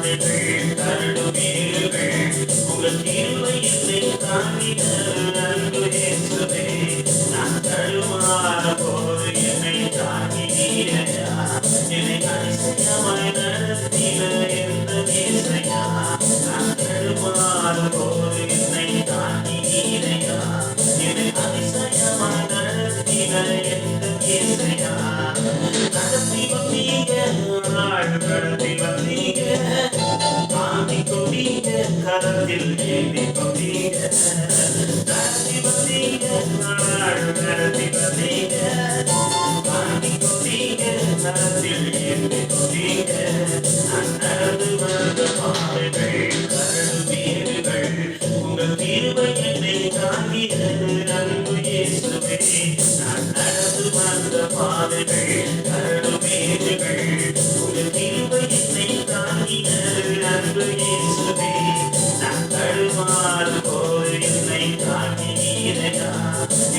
பாதைகள் கரடுமேடுகள் உங்கள் கிருபை என்னை தாங்கின அன்பு இயேசுவே நான் தடுமாற போது என்னை தாங்கினீரையா என்னை அதிசயமாய் நடத்தின எந்த இயேசையா நான் தடுமாற போது என்னை தாங்கினீரையா என்னை அதிசயமாய் நடத்தின எந்த இயேசையா நடத்தி வந்தீங்க நடத்தி வந்தீங்க தாங்கி கொண்டீங்க கரத்தில் ஏந்தி கொண்டீங்க நடத்தி வந்தீங்க நடத்தி வந்தீங்க தாங்கி கொண்டீங்க கரத்தில் ஏந்தி கொண்டீங்க நான் நடந்து வந்த பாதைகள் கரடு மேடுகள் உங்கள் கிருபை என்னை தாங்கினது அன்பு இயேசுவே நான் நடந்து வந்த பாதைகள் கரடு மேடுகள் உங்கள் கிருபை என்னை தாங்கினது அன்பு இயேசுவே நான் தடுமாறு போது என்னை தாங்கினீரையா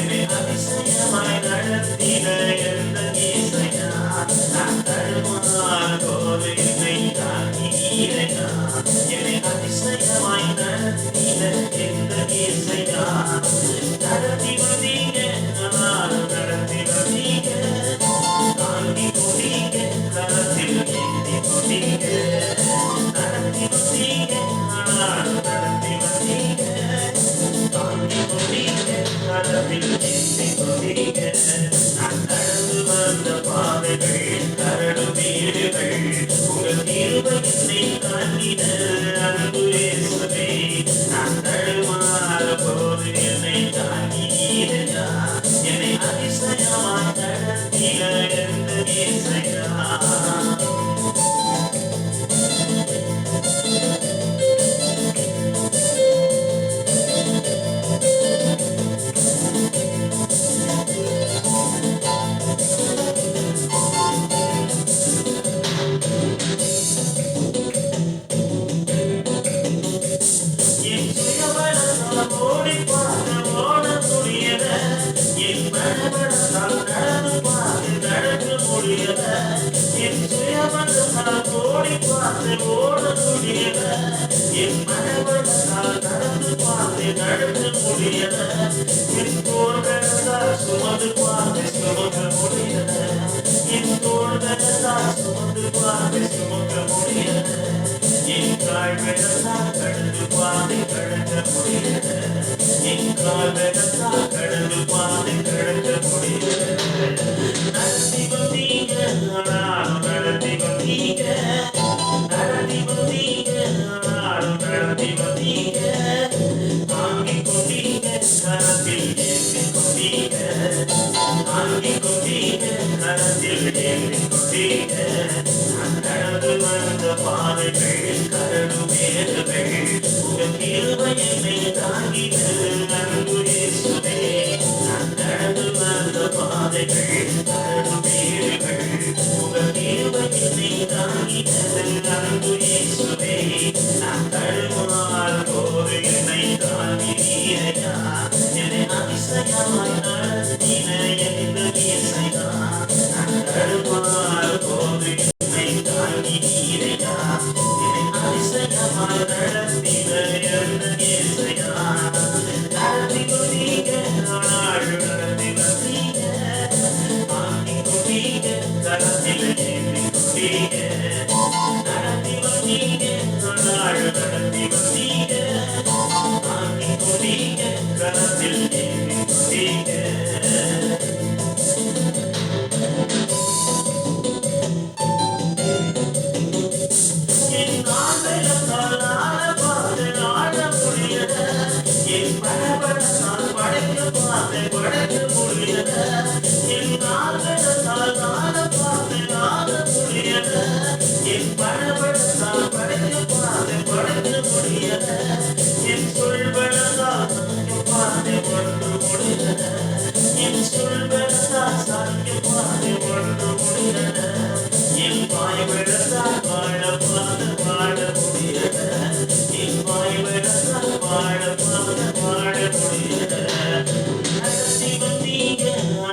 என்னை அதிசயமாய் நடத்தின எந்த இயேசையா நான் தடுமாறு போது என்னை தாங்கினீரையா என்னை அதிசயமாய் நடத்தின எந்த இயேசையா நடத்தி வந்தீங்க நடத்தி வந்தீங்க தாங்கி கொண்டீங்க கரத்தில் ஏந்தி கொண்டீங்க நடத்தி வந்தீங்க நடத்தி வந்தீங்க தாங்கி கொண்டீங்க கரத்தில் ஏந்தி கொண்டீங்க நான் நடந்து வந்த பாதைகள் கரடு மேடுகள் உங்கள் கிருபை என்னை தாங்கின அன்பு இயேசுவே நான் தடுமாற போது என்னை தாங்கினீரையா என்னை அதிசயமாய் நடத்தின எந்த இயேசையா ஓடி பார்க்க ஓட முடியல என் மனமனதால் நடந்து பார்த்து நடக்க முடியல என் சுயமனதால் ஓடி பார்த்து ஓட முடியல என் மனமனதால் நடந்து பார்த்து நடக்க முடியல என் தோள்களால் சுமந்து பார்த்து சுமக்க முடியல என் தோள்களால் சுமந்து பார்த்து சுமக்க முடியல என் கால்களால் கடந்து பாதை கடக்க முடியல என் கால்களால் கடந்து பாதை கடக்க முடியல நடத்தி வந்தீங்க நடத்தி வந்தீங்க நடத்தி வந்தீங்க நடத்தி வந்தீங்க தாங்கி கொண்டீங்க கரத்தில் ஏந்தி கொண்டீங்க தாங்கி கொண்டீங்க கரத்தில் ஏந்தி கொண்டீங்க நான் நடந்து வந்த பாதைகள் கரடு மேடுகள் உங்கள் கிருபை என்னை தாங்கினது அன்பு இயேசுவே நான் நடந்து வந்த பாதைகள் கரடு மேடுகள் உங்கள் கிருபை என்னை தாங்கினது அன்பு இயேசுவே நான் தடுமாற போது என்னை தாங்கினீரையா என்னை அதிசயமாய் நடத்தின எந்த இயேசையா நான் தடுமாற போது என்னை தாங்கினீரையா என்னை அதிசயமாய் நடத்தின எந்த இயேசையா நடத்தி கொண்டீங்க நடத்தி வந்தீங்க தாங்கி கொண்டீங்க கரத்தில் ஏந்தி கொண்டீங்க நடத்தி வந்தீங்க நடத்தி வந்தீங்க தாங்கி கொண்டீங்க கரத்தில் ஏந்தி கொண்டீங்க என் கால்களால் ஆட முடியல என் படபடத்தால் படைக்க பார்த்து படைக்க முடியல என் கால்களால் ஆட முடியல என் படபடத்தால் படைக்க பார்த்து படைக்க முடியல என் சொல்படத்தால் பார்த்து ஒன்று முடியல என் சொல்படத்தால் சாய்க்க பார்த்து ஒன்று முடியல என் வாய்விடத்தால் வாழ முடியல என் வாய்விடத்தால் வாழ முடியல நடத்தி வந்தீங்க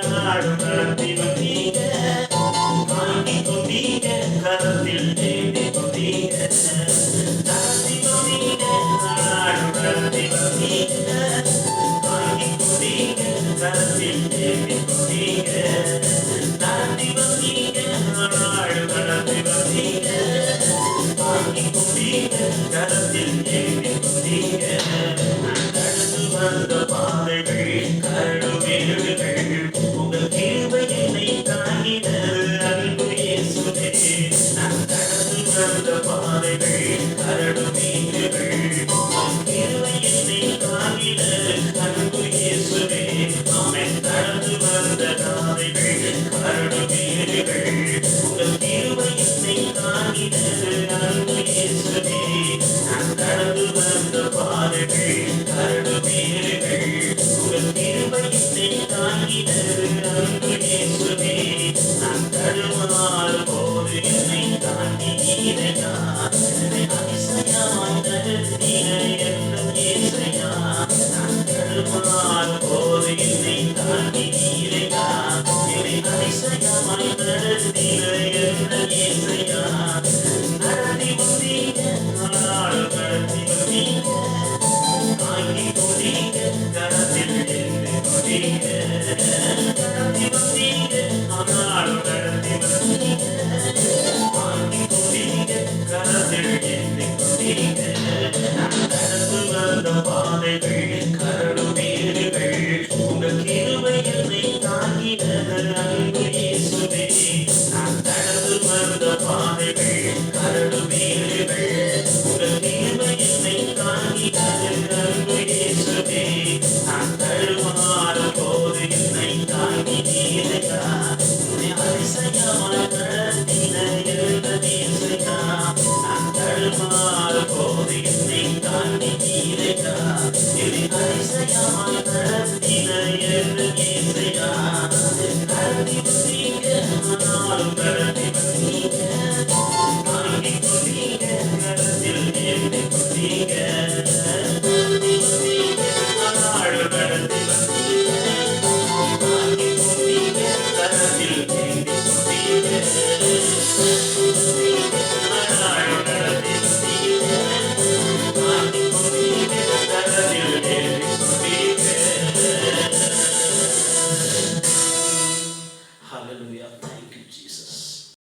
நடத்தி வந்தீங்க தாங்கி கொண்டீங்க கரத்தில் ஏந்தி கொண்டீங்க கொண்டீங்க கரத்தில் ஏந்தி கொண்டீங்க நடந்து வந்த பாதைகள் கரடுமேடுகள் உங்கள் கிருபை என்னை தாங்கினது அன்பு இயேசுவே நான் நடந்து வந்த பாதைகள் கரடுமேடுகள் உங்கள் கிருபை என்னை தாங்கினது அன்பு இயேசுவே ஆமென் நடந்து வந்த பாதைகள் கரடுமேடுகள் உங்கள் கிருபை என்னை தாங்கினது அன்பு இயேசுவே நான் நடந்து வந்த பாதைகள் கரடுமேடுகள் உங்கள் கிருபை என்னை தாங்கினது அன்பு இயேசுவே நான் தடுமாறும் போது என்னை தாங்கி நீரையா என்னை அதிசயமாய் நடத்தின என் இயேசையா நான் தடுமாறும் போது என்னை தாங்கி நீரையா என்னை அதிசயமாய் நடத்தின என் இயேசையா நடத்தி வந்தீங்க நாளும் நடத்தி வந்தீங்க தாங்கி கொண்டீங்க கரத்தில் ஏந்தி கொண்டீங்க நடத்தி வந்தீங்க ஆனாலும் நடத்தி வந்தீங்க தாங்கி கொண்டீங்க கரத்தில் ஏந்தி கொண்டீங்க நடந்து வந்த பாதைகள் கரடுமேடுகள் உங்கள் கிருபை என்னை தாங்கினது அன்பு இயேசுவே நான் நடந்து வந்த பாதைகள் கரடுமேடுகள் உங்கள் கிருபை என்னை தாங்கினது அன்பு இயேசுவே நான் தடுமாறும் போது என்னை தாங்கி நீரையா என்னை அதிசயமாய் நடத்தின என் இயேசையா நான் தடுமாறும் போது என்னை தாங்கி நீரையா என்னை அதிசயமாய் நடத்தின என் இயேசையா நடத்தி வந்தீங்க ஆனாலும் நடத்தி வந்தீங்க தாங்கி கொண்டீங்க கரத்தில் ஏந்தி கொண்டீங்க